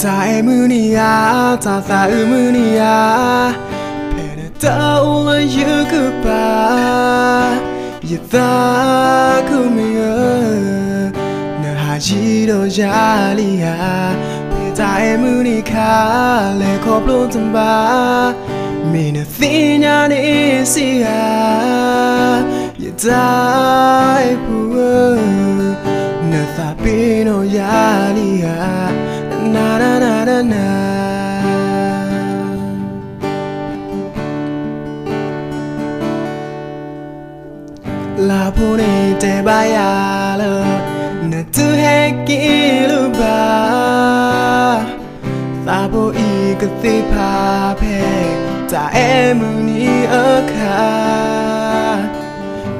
在木尼亚，他在木尼亚，陪你到了一个吧，也大可没有，那还记得家里呀，陪在木尼卡，来可不怎么，没那天呀你是呀，也在不。tapi no yalia na na na na na la pune te bayala na tu hekilu ba sabo I kati pa pe ta emuni akha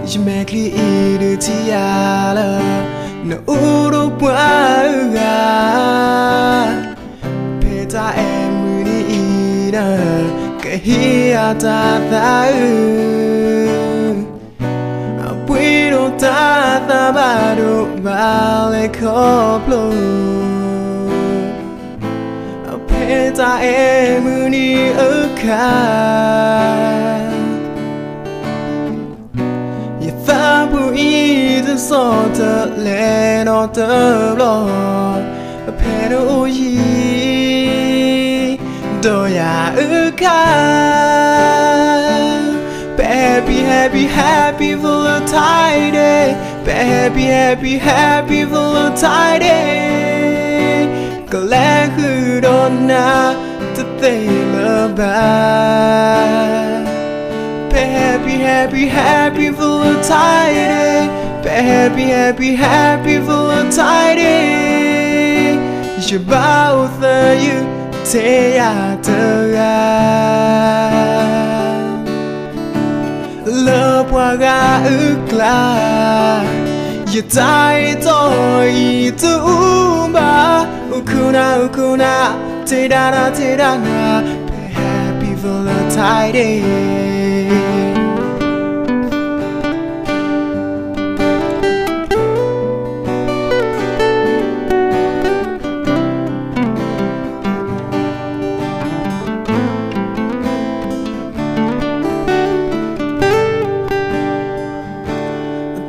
jmekli idu tiala no urupuaga peta emuni ida kehiata tau apuiro tata baru vale koplo peta emuni aka Thabu either sort of land or the blood a pedal ye doya uka happy happy happy full of tidy happy happy happy full of tidy glad who don't know to think about happy, happy, happy, full of tidy. Happy, happy, happy, full of tidy. You both you take out love waga ukla. You die to umba. Ukuna, ukuna, tidana, tidana. Happy, full of tidy.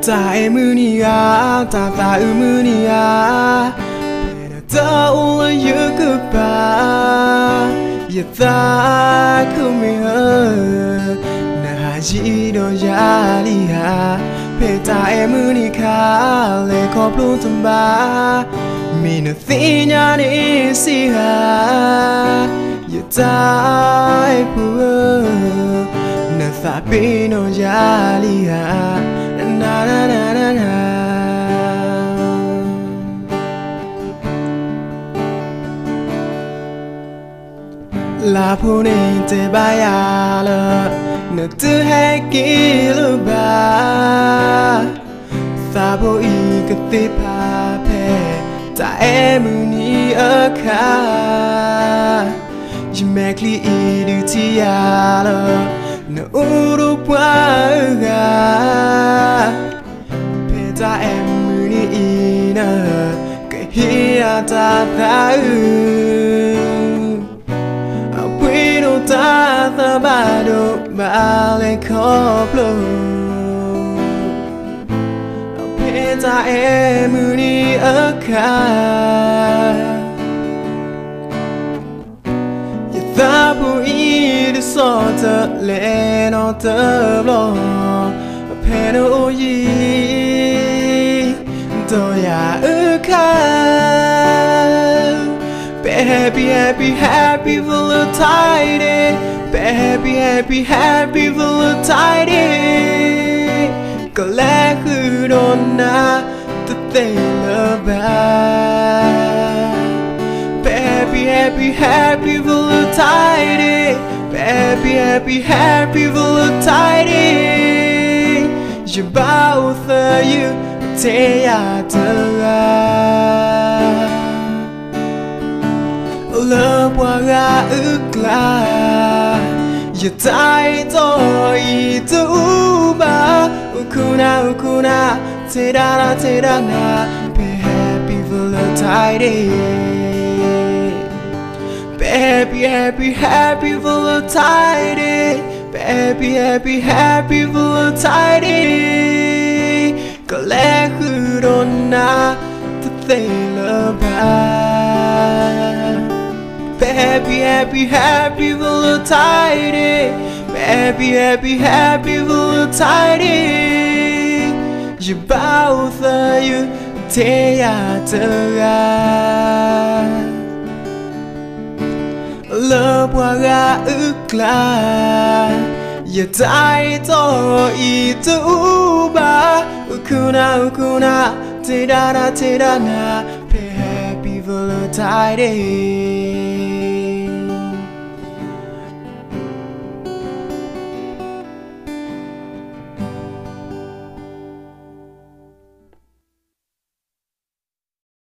在木尼亚，他在木尼亚，陪他到了一个吧，也在可没有，那还记得家里呀，陪在木尼卡，来可不怎么，没那天呀你是啊，也在不，那撒贝诺家里呀。Na na na na na La pune te bayala na tu hekilu ba Sabo I kati pa pe ta emuni akha Jmekli idu tiala na urupuaga Peta emuni ina kehiata tau Apuiro tata bado bale koplo Peta emuni aka Thabu either sort of land or the blood a pedal ye doya uka happy happy happy full of tidy happy happy happy full of tidy glad who don't know the thing about Happy, happy, happy, full of tidy. Happy, happy, happy, full of tidy. You both you take out love waga ukla. You die to uba. Ukuna, ukuna, tidana. Be happy, full of tidy. Happy happy happy Valentine Happy happy happy Valentine ก็แลคือโดนนะทุกเตลบา Happy happy happy Valentine Happy happy happy Valentine อย่าบ้าเธออยู่เทียเธอเลิกว่าราอึกลาอย่าใจต่ออีตูบาอุคุนาเทดานา Happy Valentine